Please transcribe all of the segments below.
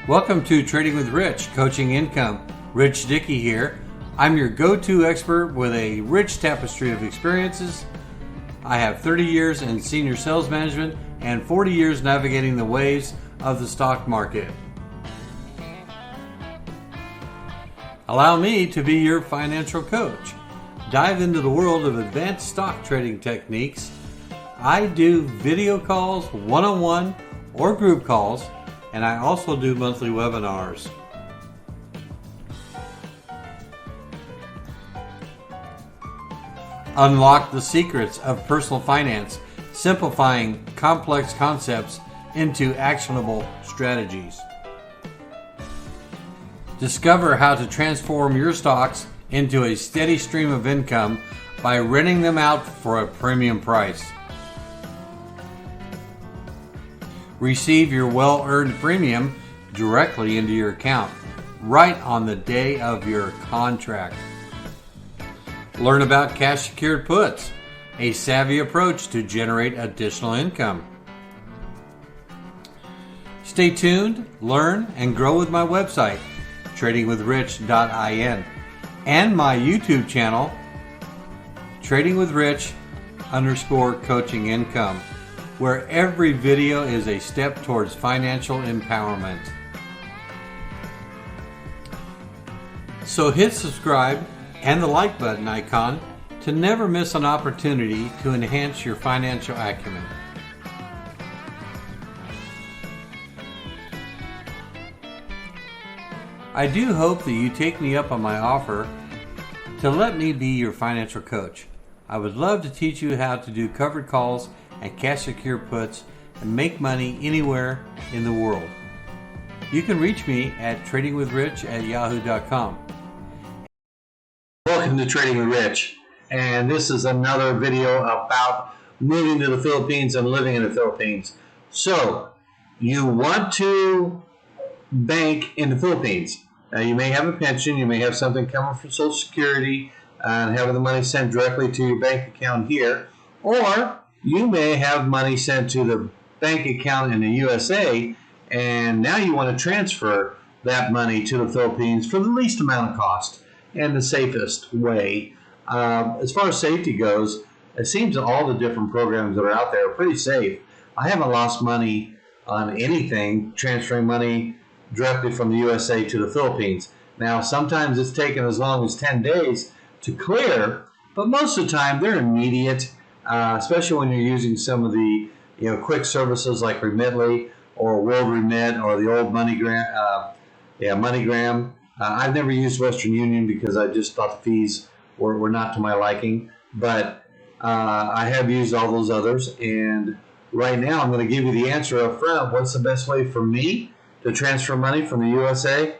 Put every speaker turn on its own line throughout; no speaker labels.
Welcome to Trading with Rich, Coaching Income. Rich Dickey here. I'm your go-to expert with a rich tapestry of experiences. I have 30 years in senior sales management and 40 years navigating the waves of the stock market. Allow me to be your financial coach. Dive into the world of advanced stock trading techniques. I do video calls, one-on-one or group calls, and I also do monthly webinars. Unlock the secrets of personal finance, simplifying complex concepts into actionable strategies. Discover how to transform your stocks into a steady stream of income by renting them out for a premium price. Receive your well-earned premium directly into your account, right on the day of your contract. Learn about cash-secured puts, a savvy approach to generate additional income. Stay tuned, learn, and grow with my website, tradingwithrich.in, and my YouTube channel, tradingwithrich_coaching income, where every video is a step towards financial empowerment. So hit subscribe and the like button icon to never miss an opportunity to enhance your financial acumen. I do hope that you take me up on my offer to let me be your financial coach. I would love to teach you how to do covered calls and cash secure puts and make money anywhere in the world. You can reach me at tradingwithrich@yahoo.com. Welcome to Trading with Rich, and this is another video about moving to the Philippines and living in the Philippines. So, you want to bank in the Philippines. You may have a pension, you may have something coming from Social Security and having the money sent directly to your bank account here, or you may have money sent to the bank account in the USA, and now you want to transfer that money to the Philippines for the least amount of cost and the safest way. As far as safety goes, it seems that all the different programs that are out there are pretty safe. I haven't lost money on anything transferring money directly from the USA to the Philippines. Now, sometimes it's taken as long as 10 days to clear, but most of the time they're immediate. Especially when you're using some of the quick services like Remitly or World Remit or the old MoneyGram. I've never used Western Union because I just thought the fees were not to my liking, but I have used all those others, and right now I'm going to give you the answer up front. What's the best way for me to transfer money from the USA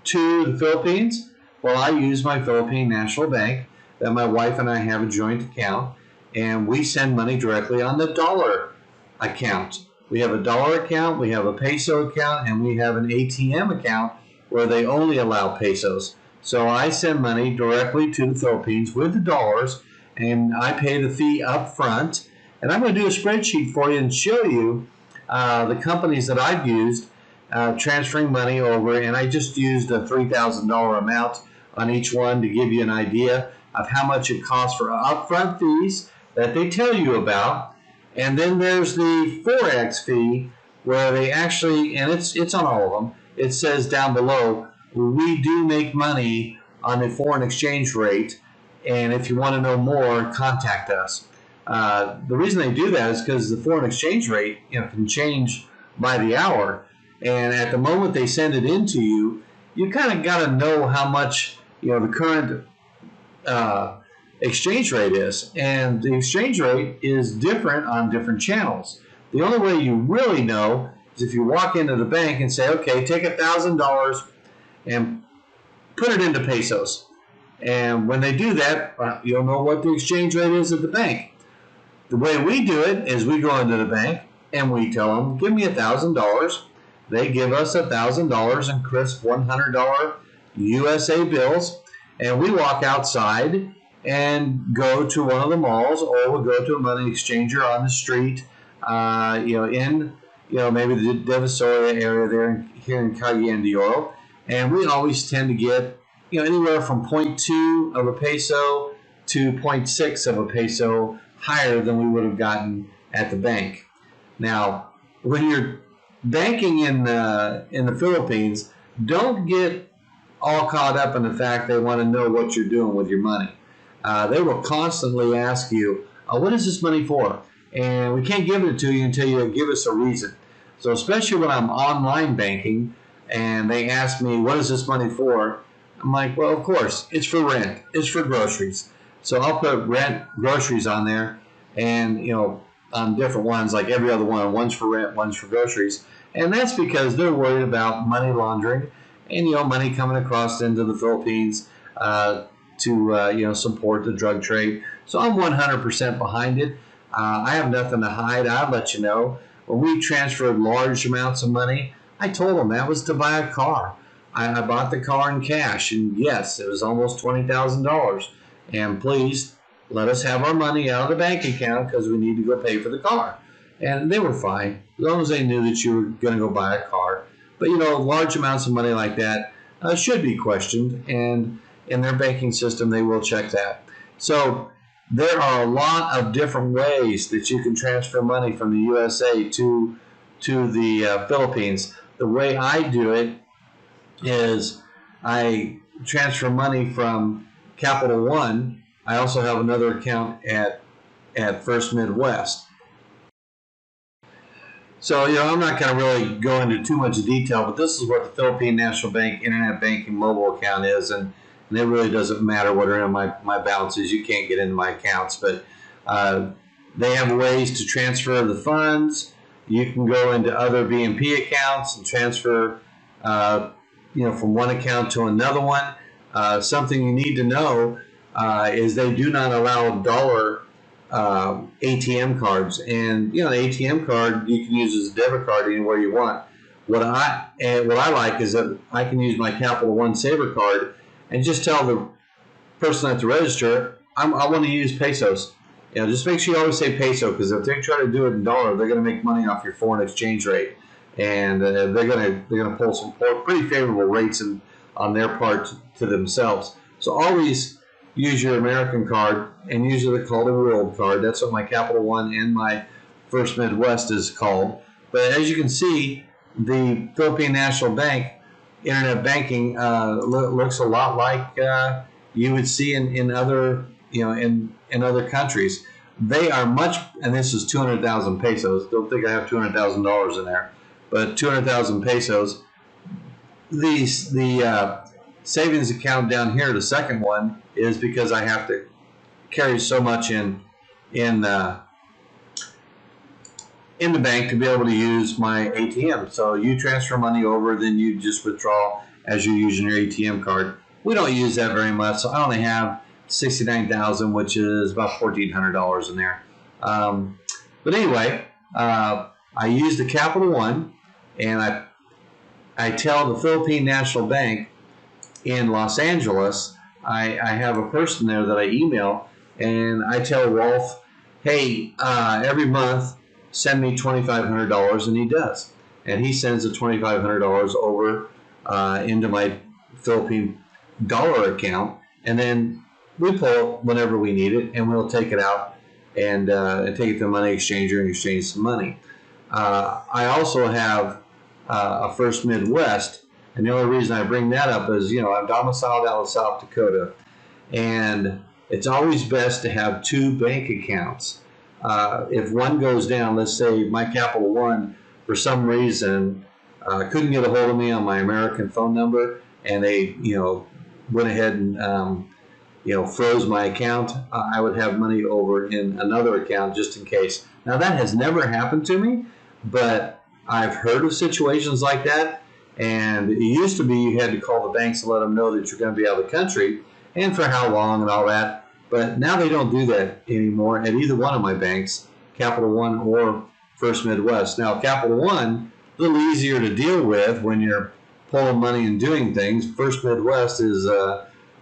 to the Philippines? Well, I use my Philippine National Bank that my wife and I have a joint account, and we send money directly on the dollar account. We have a dollar account, we have a peso account, and we have an ATM account where they only allow pesos. So I send money directly to the Philippines with the dollars, and I pay the fee up front. And I'm going to do a spreadsheet for you and show you the companies that I've used transferring money over, and I just used a $3,000 amount on each one to give you an idea of how much it costs for upfront fees that they tell you about. And then there's the Forex fee, where they actually, and it's on all of them, it says down below, we do make money on the foreign exchange rate, and if you want to know more, contact us. The reason they do that is because the foreign exchange rate can change by the hour, and at the moment they send it in to you, you kind of got to know how much the current exchange rate is, and the exchange rate is different on different channels. The only way you really know is if you walk into the bank and say, okay, take $1,000 and put it into pesos, and when they do that, you'll know what the exchange rate is at the bank. The way we do it is we go into the bank and we tell them, give me $1,000. They give us $1,000 in crisp $100 USA bills, and we walk outside and go to one of the malls, or we'll go to a money exchanger on the street, in maybe the Divisoria area there here in Cagayan de Oro, and we always tend to get, anywhere from point 0.2 of a peso to point 0.6 of a peso higher than we would have gotten at the bank. Now, when you're banking in the Philippines, don't get all caught up in the fact they want to know what you're doing with your money. They will constantly ask you, what is this money for? And we can't give it to you until you give us a reason. So especially when I'm online banking and they ask me, what is this money for? I'm like, well, of course, it's for rent. It's for groceries. So I'll put rent, groceries on there, and, on different ones, like every other one. One's for rent, one's for groceries. And that's because they're worried about money laundering and, money coming across into the Philippines to support the drug trade. So I'm 100% behind it. I have nothing to hide. I'll let you know. When we transferred large amounts of money, I told them that was to buy a car. I bought the car in cash, and yes, it was almost $20,000. And please, let us have our money out of the bank account because we need to go pay for the car. And they were fine, as long as they knew that you were going to go buy a car. But, large amounts of money like that should be questioned, and in their banking system, they will check that. So there are a lot of different ways that you can transfer money from the USA to the Philippines. The way I do it is I transfer money from Capital One. I also have another account at First Midwest. So, I'm not going to really go into too much detail, but this is what the Philippine National Bank Internet Banking mobile account is, and it really doesn't matter what are in my balances. You can't get into my accounts, but they have ways to transfer the funds. You can go into other BNP accounts and transfer, from one account to another one. Something you need to know is they do not allow dollar ATM cards, and the ATM card you can use as a debit card anywhere you want. What I like is that I can use my Capital One Saver card and just tell the person at the register, I want to use pesos. Just make sure you always say peso, because if they try to do it in dollar, they're going to make money off your foreign exchange rate, and they're going to pull some pretty favorable rates on their part to themselves. So always use your American card, and usually they're called a World Card. That's what my Capital One and my First Midwest is called. But as you can see, the Philippine National Bank internet banking looks a lot like you would see in other in other countries. They are much, and this is 200,000 pesos. Don't think I have $200,000 in there, but 200,000 pesos. The savings account down here, the second one, is because I have to carry so much in the bank to be able to use my ATM. So you transfer money over, then you just withdraw as you're using your ATM card. We don't use that very much, so I only have $69,000, which is about $1,400 in there. But anyway, I use the Capital One, and I tell the Philippine National Bank in Los Angeles, I have a person there that I email, and I tell Rolf, hey, every month send me $2,500, and he does. And he sends the $2,500 over into my Philippine dollar account, and then we pull it whenever we need it, and we'll take it out and take it to a money exchanger and exchange some money. I also have a First Midwest, and the only reason I bring that up is, I'm domiciled out of South Dakota, and it's always best to have two bank accounts. If one goes down, let's say my Capital One, for some reason, couldn't get a hold of me on my American phone number, and they, went ahead and, froze my account, I would have money over in another account just in case. Now, that has never happened to me, but I've heard of situations like that, and it used to be you had to call the banks and let them know that you're going to be out of the country and for how long and all that. But now they don't do that anymore at either one of my banks, Capital One or First Midwest. Now, Capital One, a little easier to deal with when you're pulling money and doing things. First Midwest is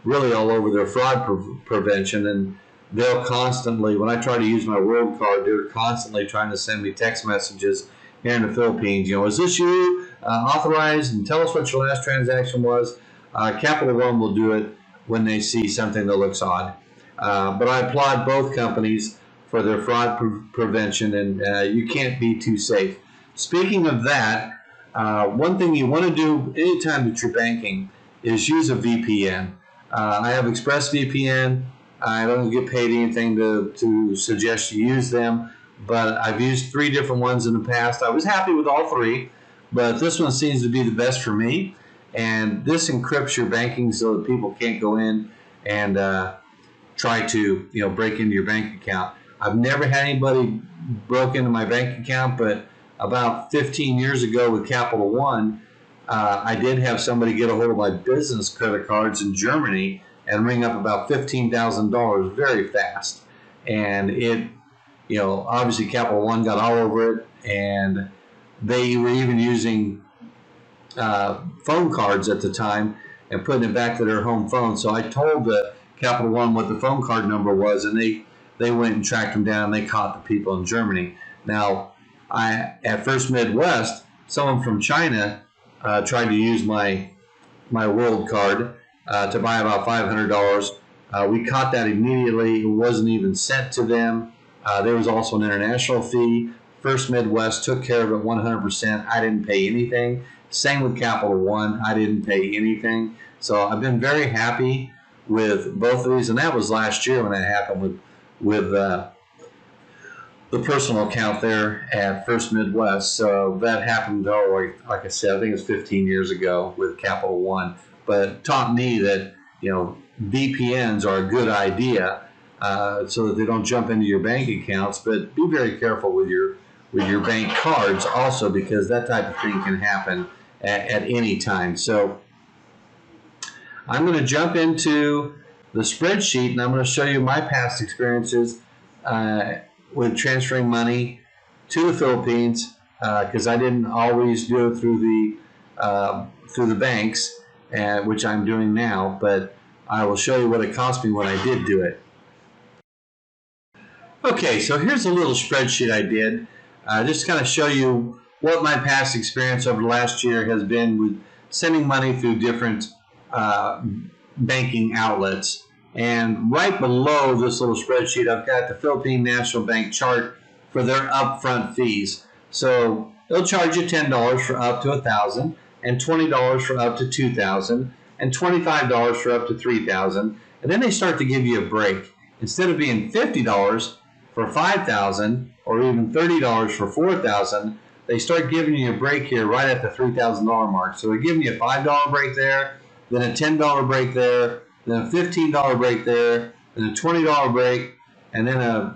really all over their fraud prevention, and they'll constantly, when I try to use my World Card, they're constantly trying to send me text messages, here in the Philippines. Is this you? Authorized, and tell us what your last transaction was. Capital One will do it when they see something that looks odd. But I applaud both companies for their fraud prevention, and you can't be too safe. Speaking of that, one thing you want to do anytime that you're banking is use a VPN. I have ExpressVPN. I don't get paid anything to suggest you use them, but I've used 3 different ones in the past. I was happy with all 3, but this one seems to be the best for me. And this encrypts your banking so that people can't go in and try to break into your bank account. I've never had anybody broke into my bank account, but about 15 years ago with Capital One, I did have somebody get a hold of my business credit cards in Germany and ring up about $15,000 very fast. And it, obviously Capital One got all over it, and they were even using phone cards at the time and putting it back to their home phone. So I told the Capital One what the phone card number was, and they went and tracked them down, and they caught the people in Germany. Now, at First Midwest, someone from China tried to use my World Card to buy about $500. We caught that immediately. It wasn't even sent to them. There was also an international fee. First Midwest took care of it 100%. I didn't pay anything. Same with Capital One. I didn't pay anything. So I've been very happy with both of these, and that was last year when that happened with the personal account there at First Midwest. So that happened, like I said, I think it was 15 years ago with Capital One. But it taught me that VPNs are a good idea so that they don't jump into your bank accounts. But be very careful with your bank cards also, because that type of thing can happen at any time. So I'm going to jump into the spreadsheet, and I'm going to show you my past experiences with transferring money to the Philippines, because I didn't always do it through the banks, which I'm doing now, but I will show you what it cost me when I did do it. Okay, so here's a little spreadsheet I did, just to kind of show you what my past experience over the last year has been with sending money through different banking outlets. And right below this little spreadsheet, I've got the Philippine National Bank chart for their upfront fees. So they'll charge you $10 for up to $1,000, and $20 for up to $2,000, and $25 for up to $3,000. And then they start to give you a break. Instead of being $50 for $5,000 or even $30 for $4,000, they start giving you a break here right at the $3,000 mark. So they're giving you a $5 break there, then a $10 break there, then a $15 break there, then a $20 break, and then a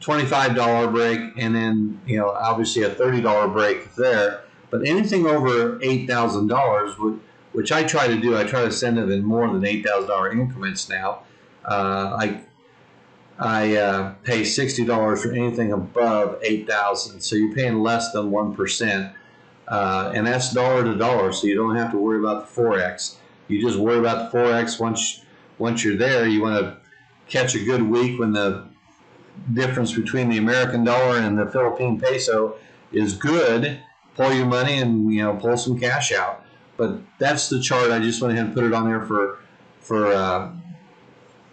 $25 break, and then obviously a $30 break there. But anything over $8,000, which I try to do, I try to send it in more than $8,000 increments now. I pay $60 for anything above $8,000, so you're paying less than 1%, and that's dollar to dollar. So you don't have to worry about the forex. You just worry about the forex once you're there. You want to catch a good week when the difference between the American dollar and the Philippine peso is good. Pull your money and pull some cash out. But that's the chart. I just went ahead and put it on there for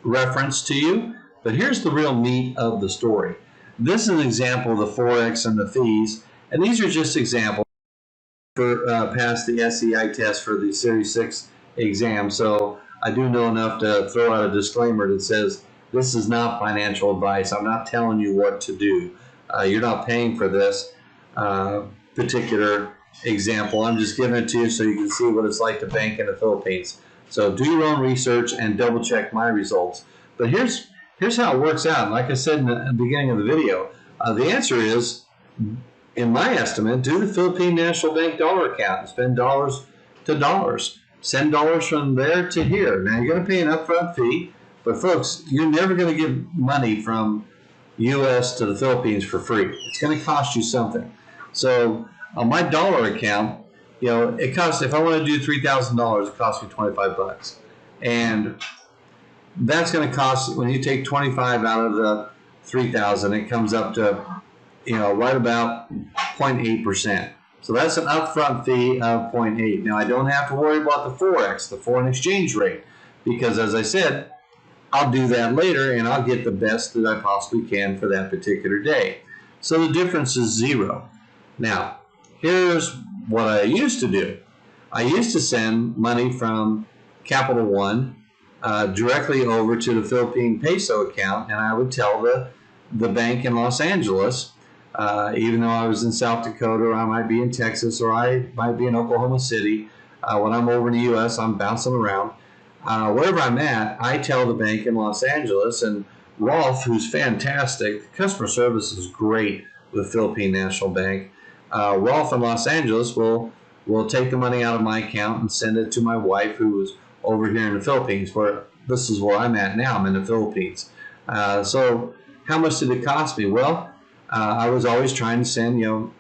reference to you. But here's the real meat of the story. This is an example of the forex and the fees, and these are just examples for pass the SEI test for the Series 6 exam. So I do know enough to throw out a disclaimer that says this is not financial advice. I'm not telling you what to do. You're not paying for this particular example. I'm just giving it to you so you can see what it's like to bank in the Philippines. So do your own research and double check my results. But here's how it works out. Like I said in the beginning of the video, the answer is, in my estimate, do the Philippine National Bank dollar account and spend dollars to dollars. Send dollars from there to here. Now, you're going to pay an upfront fee, but folks, you're never going to give money from U.S. to the Philippines for free. It's going to cost you something. So on my dollar account, it costs, if I want to do $3,000, it costs me $25. And that's going to cost, when you take 25 out of the 3,000, it comes up to right about 0.8%. So that's an upfront fee of 0.8. Now I don't have to worry about the forex, the foreign exchange rate, because as I said, I'll do that later and I'll get the best that I possibly can for that particular day. So the difference is zero. Now, here's what I used to do. I used to send money from Capital One directly over to the Philippine peso account, and I would tell the bank in Los Angeles, even though I was in South Dakota, or I might be in Texas, or I might be in Oklahoma City. When I'm over in the U.S., I'm bouncing around. Wherever I'm at, I tell the bank in Los Angeles, and Rolf, who's fantastic, customer service is great with Philippine National Bank. Rolf in Los Angeles will take the money out of my account and send it to my wife, who is over here in the Philippines. Where this is where I'm at now. I'm in the Philippines. So how much did it cost me? Well, I was always trying to send, on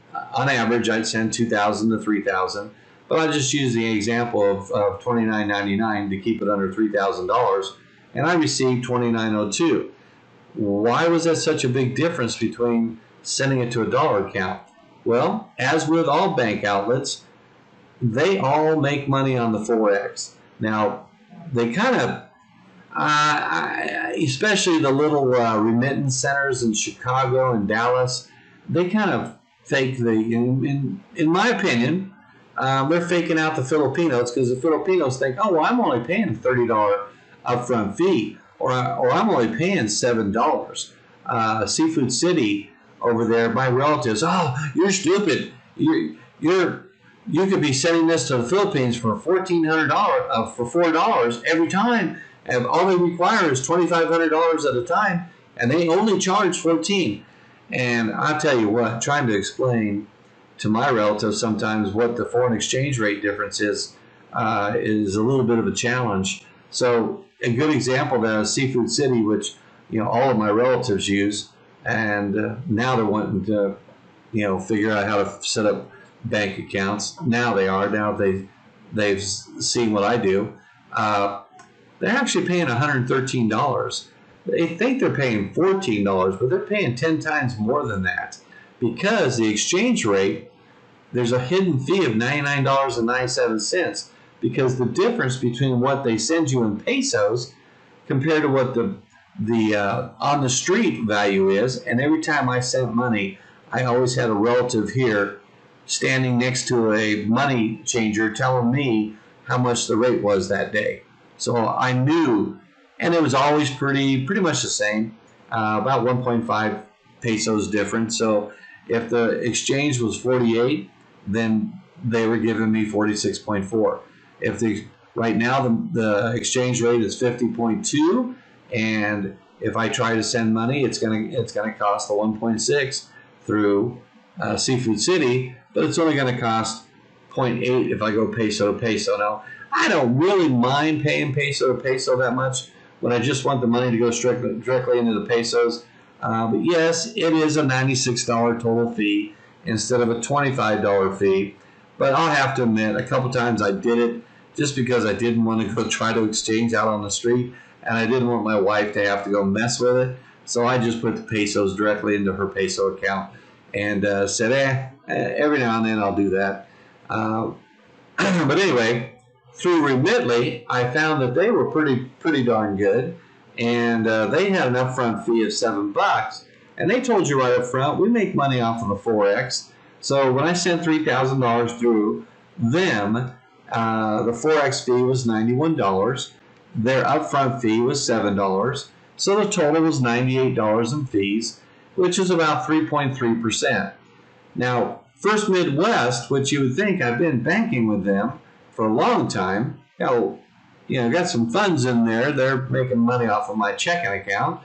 average, I'd send $2,000 to $3,000. But I just use the example of $29.99 to keep it under $3,000, and I received $29.02. Why was that such a big difference between sending it to a dollar account? Well, as with all bank outlets, they all make money on the Forex. Now, they kind of, especially the little remittance centers in Chicago and Dallas, they kind of fake in my opinion, they're faking out the Filipinos, because the Filipinos think, oh, well, I'm only paying a $30 upfront fee, or I'm only paying $7. Seafood City over there, my relatives, oh, you're stupid. You could be sending this to the Philippines for $1,400 for $4 every time, and all they require is $2,500 at a time, and they only charge $14. And I'll tell you what, trying to explain to my relatives sometimes what the foreign exchange rate difference is a little bit of a challenge. So a good example of that is Seafood City, which all of my relatives use, and now they're wanting to figure out how to set up bank accounts. Now they've seen what I do. They're actually paying $113. They think they're paying $14, but they're paying 10 times more than that, because the exchange rate, there's a hidden fee of $99.97, because the difference between what they send you in pesos compared to what the on the street value is, and every time I sent money, I always had a relative here standing next to a money changer telling me how much the rate was that day. So I knew, and it was always pretty much the same, about 1.5 pesos difference. So if the exchange was 48, then they were giving me 46.4. Right now the exchange rate is 50.2, and if I try to send money, it's gonna cost the 1.6 through Seafood City, but it's only going to cost 0.8 if I go peso to peso. Now, I don't really mind paying peso to peso that much when I just want the money to go directly into the pesos. But yes, it is a $96 total fee instead of a $25 fee. But I'll have to admit, a couple times I did it just because I didn't want to go try to exchange out on the street, and I didn't want my wife to have to go mess with it. So I just put the pesos directly into her peso account and said, every now and then I'll do that. But anyway, through Remitly, I found that they were pretty darn good, and they had an upfront fee of $7, and they told you right up front, we make money off of the Forex. So when I sent $3,000 through them, the Forex fee was $91. Their upfront fee was $7. So the total was $98 in fees, which is about 3.3%. Now, First Midwest, which you would think, I've been banking with them for a long time, got some funds in there. They're making money off of my checking account.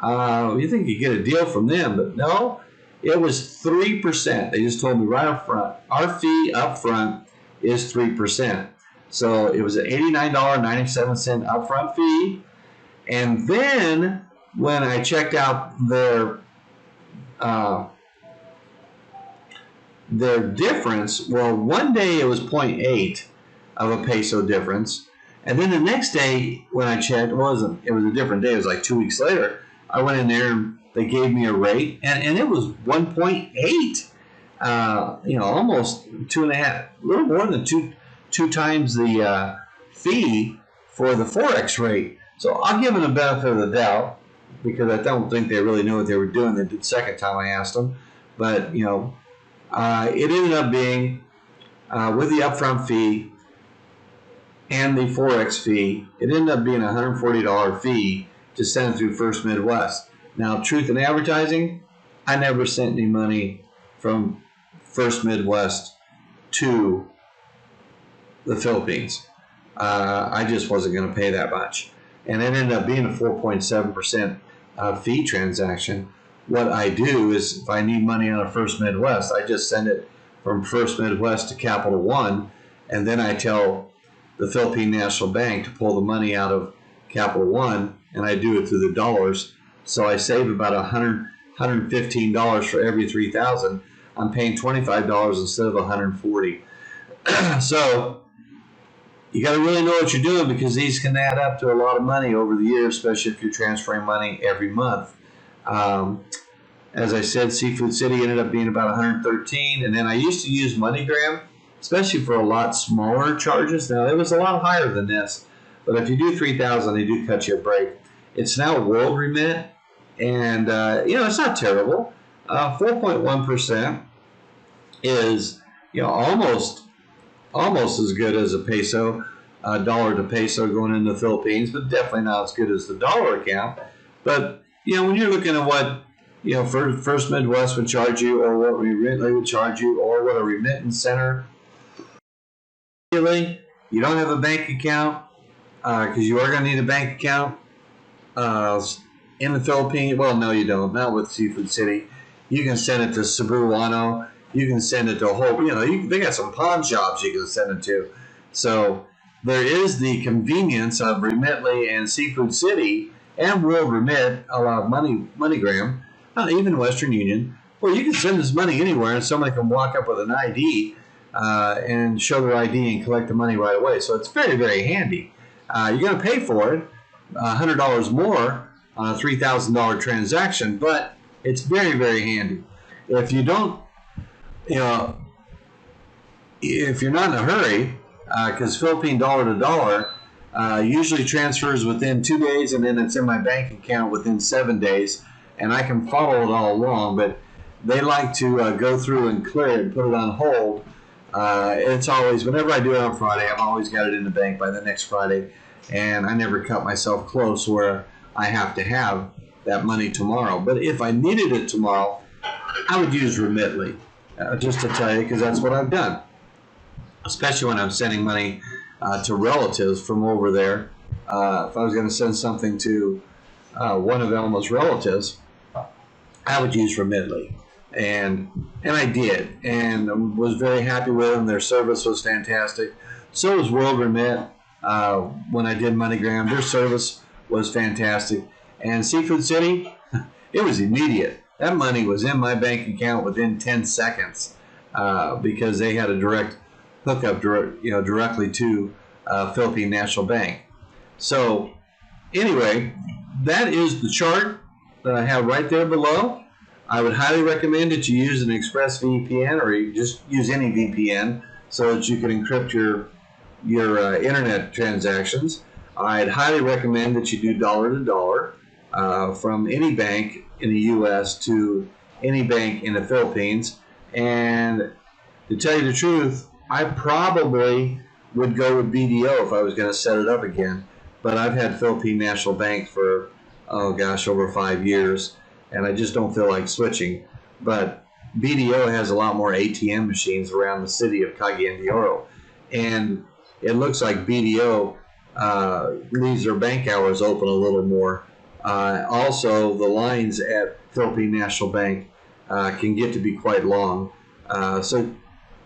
You think you get a deal from them, but no, it was 3%. They just told me right up front, our fee up front is 3%. So it was an $89.97 upfront fee. And then when I checked out their difference, well, one day it was 0.8 of a peso difference, and then the next day when I checked, it was a different day. It was like 2 weeks later. I went in there, they gave me a rate, and it was 1.8. Almost 2.5, a little more than two times the fee for the Forex rate. So I'll give them the benefit of the doubt because I don't think they really knew what they were doing. They did the second time I asked them, but it ended up being with the upfront fee and the Forex fee, it ended up being a $140 fee to send it through First Midwest. Now, truth in advertising, I never sent any money from First Midwest to the Philippines. I just wasn't going to pay that much. And it ended up being a 4.7% fee transaction. What I do is if I need money out of First Midwest, I just send it from First Midwest to Capital One, and then I tell the Philippine National Bank to pull the money out of Capital One, and I do it through the dollars. So I save about $115 for every $3,000. I'm paying $25 instead of $140. So you got to really know what you're doing because these can add up to a lot of money over the years, especially if you're transferring money every month. As I said, Seafood City ended up being about $113, and then I used to use MoneyGram, especially for a lot smaller charges. Now, it was a lot higher than this, but if you do $3,000, they do cut you a break. It's now World Remit, and it's not terrible. 4.1% is almost as good as a peso, dollar to peso going into the Philippines, but definitely not as good as the dollar account. But when you're looking at what First Midwest would charge you, or what Remitly would charge you, or what a remittance center, you don't have a bank account because you are going to need a bank account in the Philippines. Well, no, you don't. Not with Seafood City. You can send it to Cebuano. You can send it to a whole. They got some pawn shops you can send it to. So there is the convenience of Remitly and Seafood City and World Remit, a lot of MoneyGram, even Western Union, where you can send this money anywhere and somebody can walk up with an ID and show their ID and collect the money right away. So it's very, very handy. You're going to pay for it, $100 more on a $3,000 transaction, but it's very, very handy. If you don't, if you're not in a hurry, because Philippine dollar to dollar usually transfers within 2 days, and then it's in my bank account within 7 days, and I can follow it all along, but they like to go through and clear it and put it on hold. It's always, whenever I do it on Friday, I've always got it in the bank by the next Friday, and I never cut myself close where I have to have that money tomorrow. But if I needed it tomorrow, I would use Remitly, just to tell you, because that's what I've done, especially when I'm sending money to relatives from over there. If I was going to send something to one of Elma's relatives, I would use Remitly. And I did, and was very happy with them. Their service was fantastic. So was World Remit. When I did MoneyGram, their service was fantastic. And Seafood City, it was immediate. That money was in my bank account within 10 seconds because they had a direct hookup, directly to Philippine National Bank. So anyway, that is the chart that I have right there below. I would highly recommend that you use an ExpressVPN, or you just use any VPN so that you can encrypt your internet transactions. I'd highly recommend that you do dollar to dollar from any bank in the U.S. to any bank in the Philippines. And to tell you the truth, I probably would go with BDO if I was going to set it up again. But I've had Philippine National Bank for, over 5 years, and I just don't feel like switching. But BDO has a lot more ATM machines around the city of Cagayan de Oro. And it looks like BDO leaves their bank hours open a little more. Also, the lines at Philippine National Bank can get to be quite long. So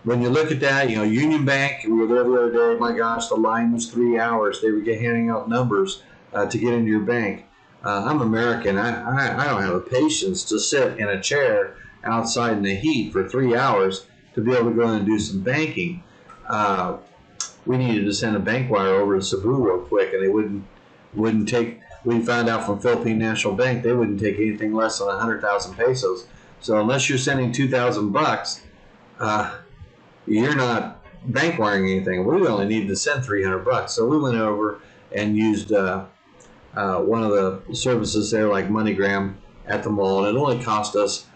when you look at that, Union Bank, we were there the other day, my gosh, the line was 3 hours. They were handing out numbers to get into your bank. I'm American. I don't have the patience to sit in a chair outside in the heat for 3 hours to be able to go in and do some banking. We needed to send a bank wire over to Cebu real quick, and they wouldn't take we found out from Philippine National Bank they wouldn't take anything less than 100,000 pesos. So unless you're sending $2,000, you're not bank wiring anything. We only needed to send $300. So we went over and used one of the services there, like MoneyGram at the mall, and it only cost us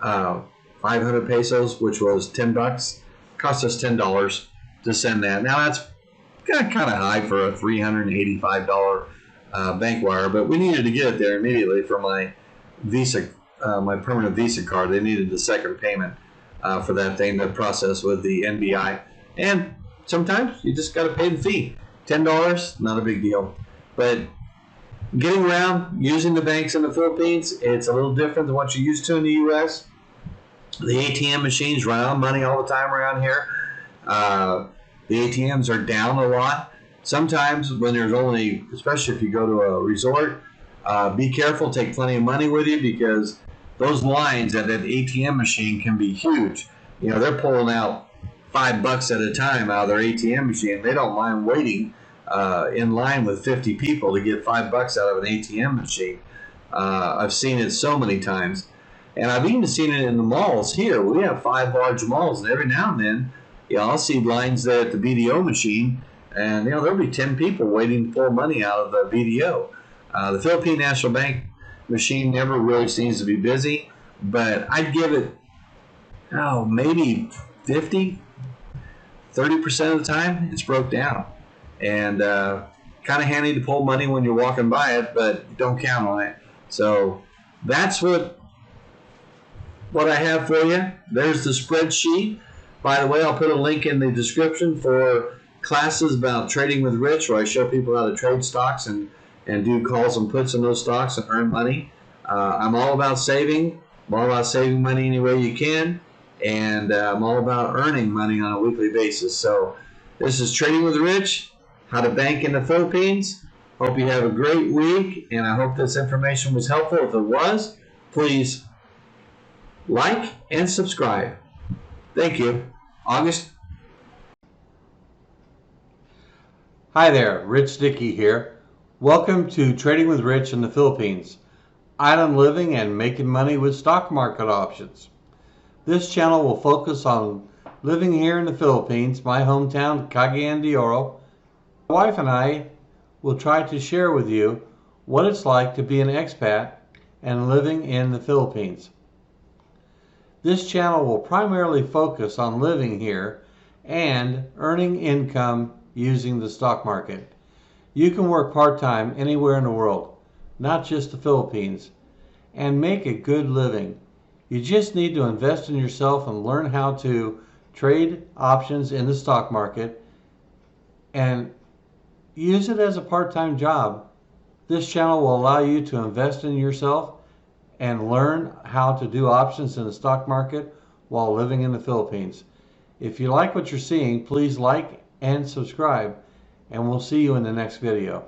500 pesos, which was $10. Cost us $10 to send that. Now that's kind of high for a $385 bank wire, but we needed to get it there immediately for my Visa, my permanent Visa card. They needed the second payment for that thing to process with the NBI, and sometimes you just got to pay the fee. $10, not a big deal, but getting around using the banks in the Philippines, it's a little different than what you're used to in the U.S. The ATM machines run out of money all the time around here. The ATMs are down a lot. Sometimes when there's only, especially if you go to a resort, be careful, take plenty of money with you, because those lines at that ATM machine can be huge. You know, they're pulling out $5 at a time out of their ATM machine. They don't mind waiting in line with 50 people to get $5 out of an ATM machine. I've seen it so many times. And I've even seen it in the malls here. We have 5 large malls, and every now and then, you know, I'll see lines there at the BDO machine, and you know, there'll be 10 people waiting to pull money out of the BDO. The Philippine National Bank machine never really seems to be busy, but I'd give it, maybe 50, 30% of the time it's broke down. And kind of handy to pull money when you're walking by it, but don't count on it. So that's what I have for you. There's the spreadsheet. By the way, I'll put a link in the description for classes about trading with Rich, where I show people how to trade stocks and do calls and puts in those stocks and earn money. I'm all about saving. I'm all about saving money any way you can, and I'm all about earning money on a weekly basis. So this is Trading with Rich, how to bank in the Philippines. Hope you have a great week, and I hope this information was helpful. If it was, please like and subscribe. Thank you. August.
Hi there, Rich Dickey here. Welcome to Trading with Rich in the Philippines. Island living and making money with stock market options. This channel will focus on living here in the Philippines, my hometown, Cagayan de Oro. My wife and I will try to share with you what it's like to be an expat and living in the Philippines. This channel will primarily focus on living here and earning income using the stock market. You can work part-time anywhere in the world, not just the Philippines, and make a good living. You just need to invest in yourself and learn how to trade options in the stock market and use it as a part-time job. This channel will allow you to invest in yourself and learn how to do options in the stock market while living in the Philippines. If you like what you're seeing, please like and subscribe, and we'll see you in the next video.